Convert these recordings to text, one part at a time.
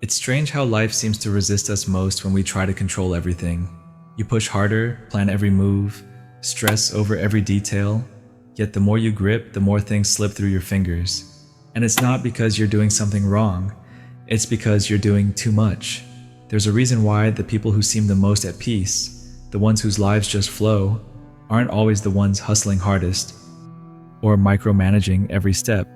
It's strange how life seems to resist us most when we try to control everything. You push harder, plan every move, stress over every detail, yet the more you grip, the more things slip through your fingers. And it's not because you're doing something wrong, it's because you're doing too much. There's a reason why the people who seem the most at peace, the ones whose lives just flow, aren't always the ones hustling hardest or micromanaging every step.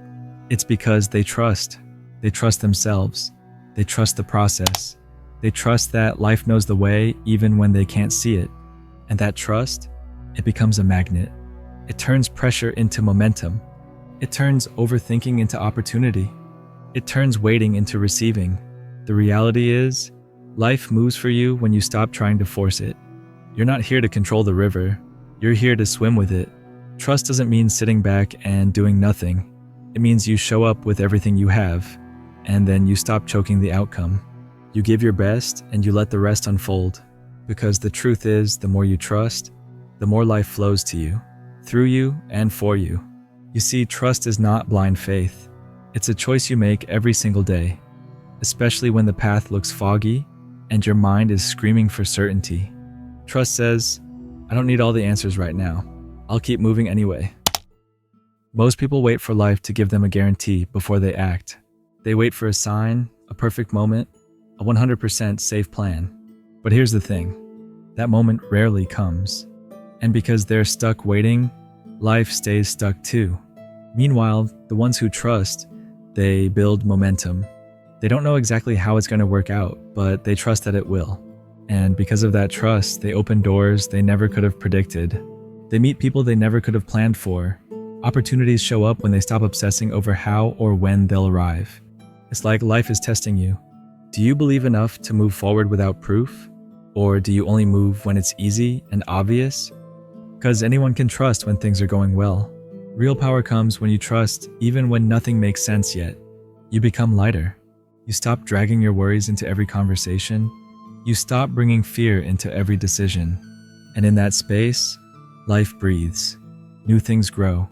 It's because they trust. They trust themselves. They trust the process. They trust that life knows the way even when they can't see it. And that trust, it becomes a magnet. It turns pressure into momentum. It turns overthinking into opportunity. It turns waiting into receiving. The reality is, life moves for you when you stop trying to force it. You're not here to control the river. You're here to swim with it. Trust doesn't mean sitting back and doing nothing. It means you show up with everything you have, and then you stop choking the outcome. You give your best and you let the rest unfold. Because the truth is, the more you trust, the more life flows to you, through you and for you. You see, trust is not blind faith. It's a choice you make every single day, especially when the path looks foggy and your mind is screaming for certainty. Trust says, I don't need all the answers right now. I'll keep moving anyway. Most people wait for life to give them a guarantee before they act. They wait for a sign, a perfect moment, a 100% safe plan. But here's the thing, that moment rarely comes. And because they're stuck waiting, life stays stuck too. Meanwhile, the ones who trust, they build momentum. They don't know exactly how it's going to work out, but they trust that it will. And because of that trust, they open doors they never could have predicted. They meet people they never could have planned for. Opportunities show up when they stop obsessing over how or when they'll arrive. It's like life is testing you. Do you believe enough to move forward without proof? Or do you only move when it's easy and obvious? Because anyone can trust when things are going well. Real power comes when you trust even when nothing makes sense yet. You become lighter. You stop dragging your worries into every conversation. You stop bringing fear into every decision. And in that space, life breathes. New things grow.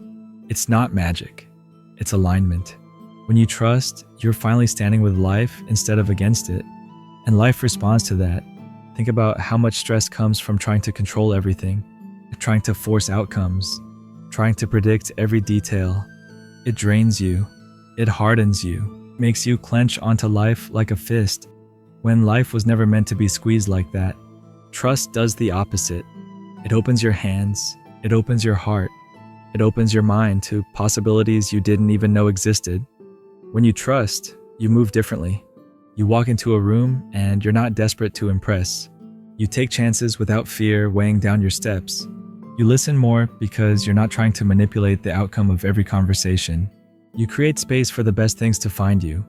It's not magic. It's alignment. When you trust, you're finally standing with life instead of against it. And life responds to that. Think about how much stress comes from trying to control everything, trying to force outcomes, trying to predict every detail. It drains you. It hardens you, makes you clench onto life like a fist, when life was never meant to be squeezed like that. Trust does the opposite. It opens your hands. It opens your heart. It opens your mind to possibilities you didn't even know existed. When you trust, you move differently. You walk into a room and you're not desperate to impress. You take chances without fear weighing down your steps. You listen more because you're not trying to manipulate the outcome of every conversation. You create space for the best things to find you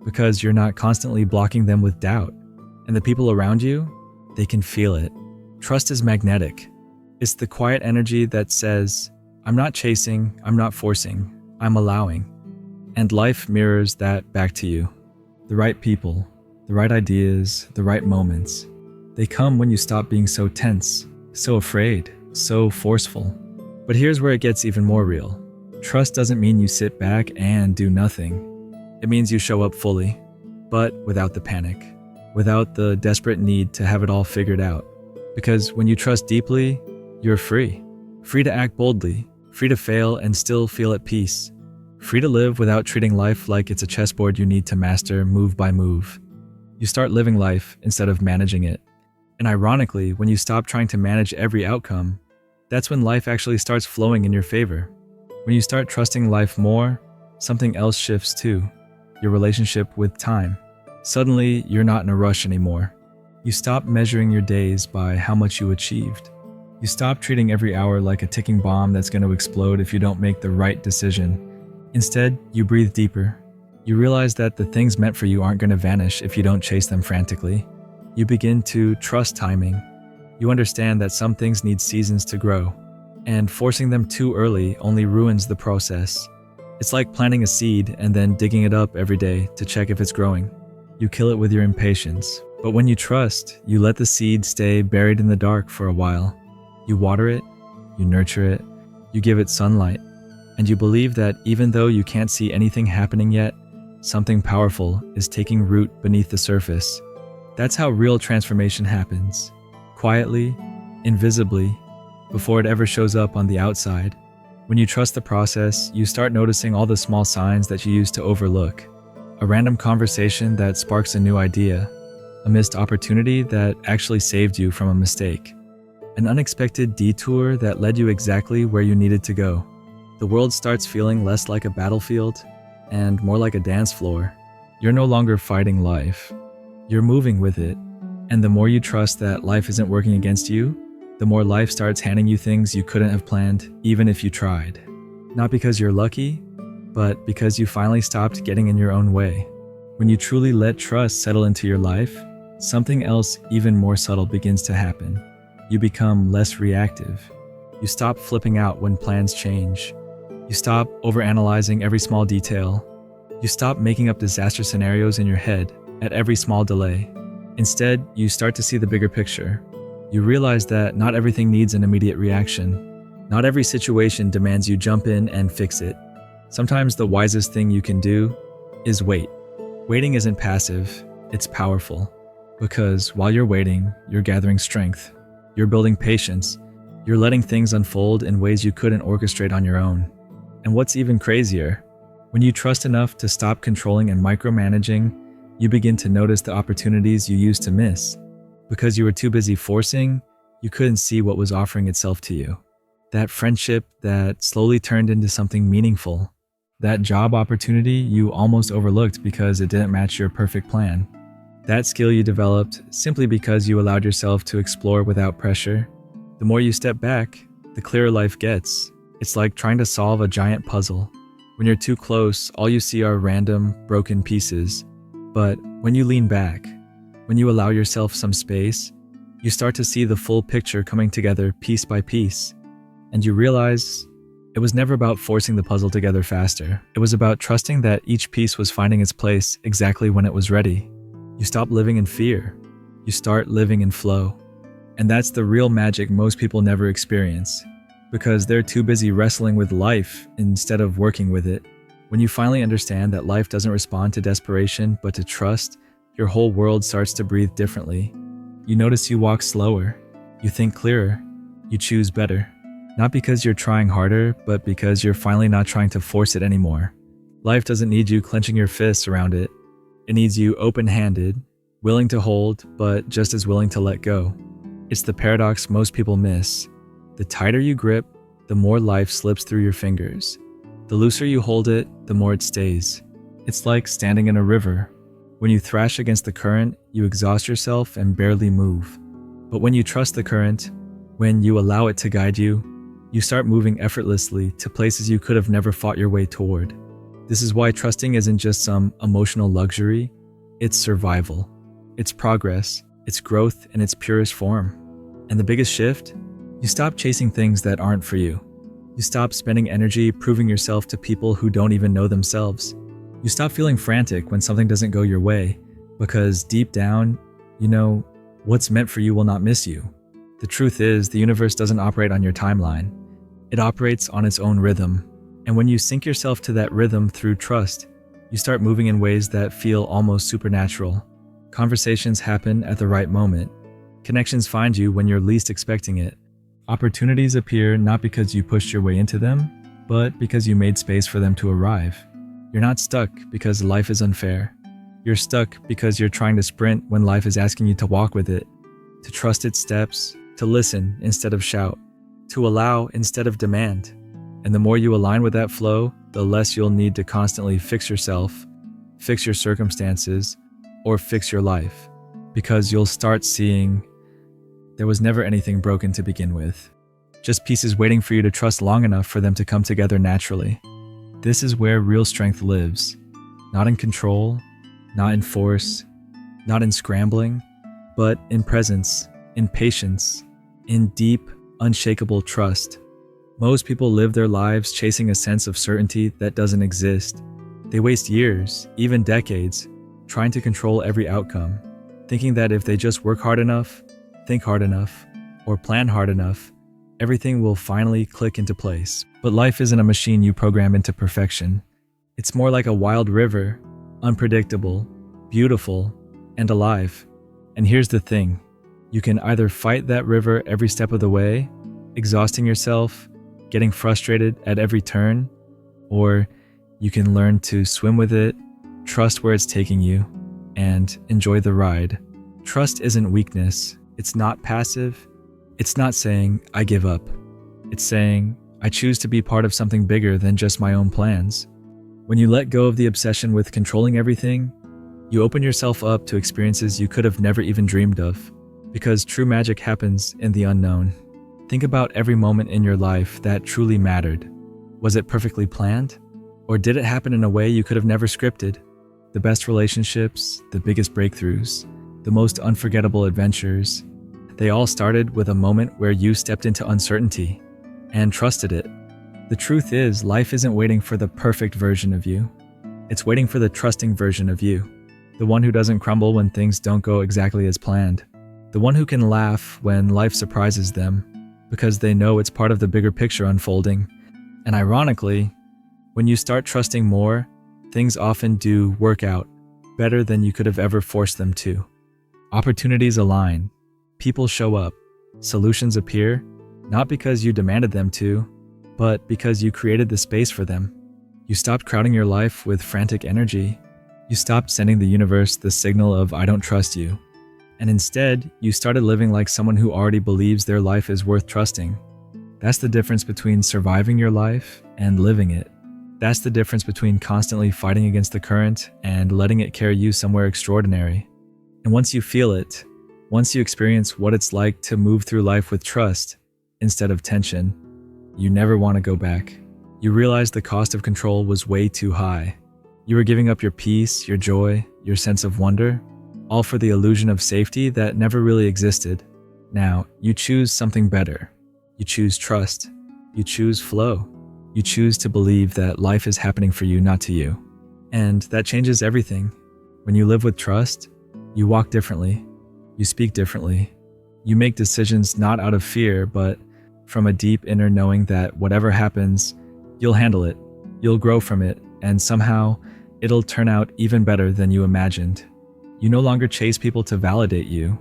because you're not constantly blocking them with doubt. And the people around you, they can feel it. Trust is magnetic. It's the quiet energy that says, I'm not chasing, I'm not forcing, I'm allowing. And life mirrors that back to you. The right people, the right ideas, the right moments. They come when you stop being so tense, so afraid, so forceful. But here's where it gets even more real. Trust doesn't mean you sit back and do nothing. It means you show up fully, but without the panic, without the desperate need to have it all figured out. Because when you trust deeply, you're free. Free to act boldly, free to fail and still feel at peace. Free to live without treating life like it's a chessboard you need to master move by move. You start living life instead of managing it. And ironically, when you stop trying to manage every outcome, that's when life actually starts flowing in your favor. When you start trusting life more, something else shifts too. Your relationship with time. Suddenly, you're not in a rush anymore. You stop measuring your days by how much you achieved. You stop treating every hour like a ticking bomb that's going to explode if you don't make the right decision. Instead, you breathe deeper. You realize that the things meant for you aren't going to vanish if you don't chase them frantically. You begin to trust timing. You understand that some things need seasons to grow, and forcing them too early only ruins the process. It's like planting a seed and then digging it up every day to check if it's growing. You kill it with your impatience. But when you trust, you let the seed stay buried in the dark for a while. You water it, you nurture it, you give it sunlight. And you believe that even though you can't see anything happening yet, something powerful is taking root beneath the surface. That's how real transformation happens. Quietly, invisibly, before it ever shows up on the outside. When you trust the process, you start noticing all the small signs that you used to overlook. A random conversation that sparks a new idea. A missed opportunity that actually saved you from a mistake. An unexpected detour that led you exactly where you needed to go. The world starts feeling less like a battlefield and more like a dance floor. You're no longer fighting life. You're moving with it. And the more you trust that life isn't working against you, the more life starts handing you things you couldn't have planned, even if you tried. Not because you're lucky, but because you finally stopped getting in your own way. When you truly let trust settle into your life, something else even more subtle begins to happen. You become less reactive. You stop flipping out when plans change. You stop overanalyzing every small detail. You stop making up disaster scenarios in your head at every small delay. Instead, you start to see the bigger picture. You realize that not everything needs an immediate reaction. Not every situation demands you jump in and fix it. Sometimes the wisest thing you can do is wait. Waiting isn't passive, it's powerful. Because while you're waiting, you're gathering strength. You're building patience. You're letting things unfold in ways you couldn't orchestrate on your own. And what's even crazier, when you trust enough to stop controlling and micromanaging, you begin to notice the opportunities you used to miss. Because you were too busy forcing, you couldn't see what was offering itself to you. That friendship that slowly turned into something meaningful. That job opportunity you almost overlooked because it didn't match your perfect plan. That skill you developed simply because you allowed yourself to explore without pressure. The more you step back, the clearer life gets. It's like trying to solve a giant puzzle. When you're too close, all you see are random, broken pieces. But when you lean back, when you allow yourself some space, you start to see the full picture coming together piece by piece. And you realize it was never about forcing the puzzle together faster. It was about trusting that each piece was finding its place exactly when it was ready. You stop living in fear. You start living in flow. And that's the real magic most people never experience, because they're too busy wrestling with life instead of working with it. When you finally understand that life doesn't respond to desperation but to trust, your whole world starts to breathe differently. You notice you walk slower. You think clearer. You choose better. Not because you're trying harder, but because you're finally not trying to force it anymore. Life doesn't need you clenching your fists around it. It needs you open-handed, willing to hold, but just as willing to let go. It's the paradox most people miss. The tighter you grip, the more life slips through your fingers. The looser you hold it, the more it stays. It's like standing in a river. When you thrash against the current, you exhaust yourself and barely move. But when you trust the current, when you allow it to guide you, you start moving effortlessly to places you could have never fought your way toward. This is why trusting isn't just some emotional luxury, it's survival. It's progress, it's growth in its purest form. And the biggest shift? You stop chasing things that aren't for you. You stop spending energy proving yourself to people who don't even know themselves. You stop feeling frantic when something doesn't go your way, because deep down, you know what's meant for you will not miss you. The truth is, the universe doesn't operate on your timeline. It operates on its own rhythm. And when you sync yourself to that rhythm through trust, you start moving in ways that feel almost supernatural. Conversations happen at the right moment. Connections find you when you're least expecting it. Opportunities appear not because you pushed your way into them, but because you made space for them to arrive. You're not stuck because life is unfair. You're stuck because you're trying to sprint when life is asking you to walk with it, to trust its steps, to listen instead of shout, to allow instead of demand. And the more you align with that flow, the less you'll need to constantly fix yourself, fix your circumstances, or fix your life. Because you'll start seeing there was never anything broken to begin with. Just pieces waiting for you to trust long enough for them to come together naturally. This is where real strength lives. Not in control, not in force, not in scrambling, but in presence, in patience, in deep, unshakable trust. Most people live their lives chasing a sense of certainty that doesn't exist. They waste years, even decades, trying to control every outcome, thinking that if they just work hard enough, think hard enough, or plan hard enough, everything will finally click into place. But life isn't a machine you program into perfection. It's more like a wild river, unpredictable, beautiful, and alive. And here's the thing. You can either fight that river every step of the way, exhausting yourself, getting frustrated at every turn, or you can learn to swim with it, trust where it's taking you, and enjoy the ride. Trust isn't weakness. It's not passive. It's not saying, I give up. It's saying, I choose to be part of something bigger than just my own plans. When you let go of the obsession with controlling everything, you open yourself up to experiences you could have never even dreamed of, because true magic happens in the unknown. Think about every moment in your life that truly mattered. Was it perfectly planned? Or did it happen in a way you could have never scripted? The best relationships, the biggest breakthroughs, the most unforgettable adventures, they all started with a moment where you stepped into uncertainty and trusted it. The truth is, life isn't waiting for the perfect version of you. It's waiting for the trusting version of you. The one who doesn't crumble when things don't go exactly as planned. The one who can laugh when life surprises them because they know it's part of the bigger picture unfolding. And ironically, when you start trusting more, things often do work out better than you could have ever forced them to. Opportunities align, people show up, solutions appear, not because you demanded them to, but because you created the space for them. You stopped crowding your life with frantic energy. You stopped sending the universe the signal of I don't trust you. And instead, you started living like someone who already believes their life is worth trusting. That's the difference between surviving your life and living it. That's the difference between constantly fighting against the current and letting it carry you somewhere extraordinary. And once you feel it, once you experience what it's like to move through life with trust instead of tension, you never want to go back. You realize the cost of control was way too high. You were giving up your peace, your joy, your sense of wonder, all for the illusion of safety that never really existed. Now, you choose something better. You choose trust. You choose flow. You choose to believe that life is happening for you, not to you. And that changes everything. When you live with trust, you walk differently. You speak differently. You make decisions not out of fear, but from a deep inner knowing that whatever happens, you'll handle it. You'll grow from it, and somehow it'll turn out even better than you imagined. You no longer chase people to validate you.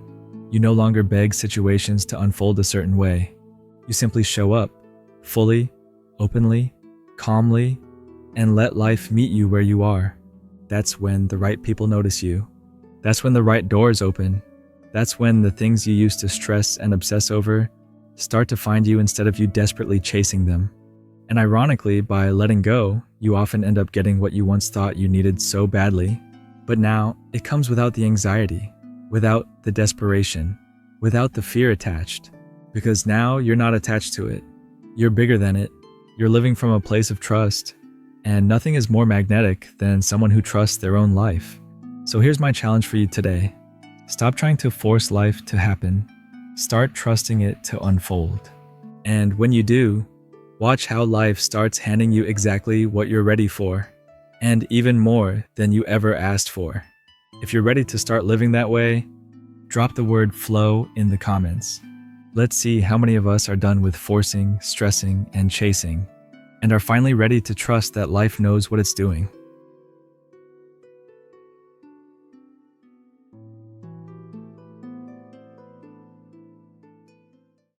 You no longer beg situations to unfold a certain way. You simply show up, fully, openly, calmly, and let life meet you where you are. That's when the right people notice you. That's when the right doors open. That's when the things you used to stress and obsess over start to find you instead of you desperately chasing them. And ironically, by letting go, you often end up getting what you once thought you needed so badly. But now, it comes without the anxiety, without the desperation, without the fear attached. Because now you're not attached to it. You're bigger than it. You're living from a place of trust. And nothing is more magnetic than someone who trusts their own life. So here's my challenge for you today. Stop trying to force life to happen. Start trusting it to unfold. And when you do, watch how life starts handing you exactly what you're ready for, and even more than you ever asked for. If you're ready to start living that way, drop the word flow in the comments. Let's see how many of us are done with forcing, stressing, and chasing, and are finally ready to trust that life knows what it's doing.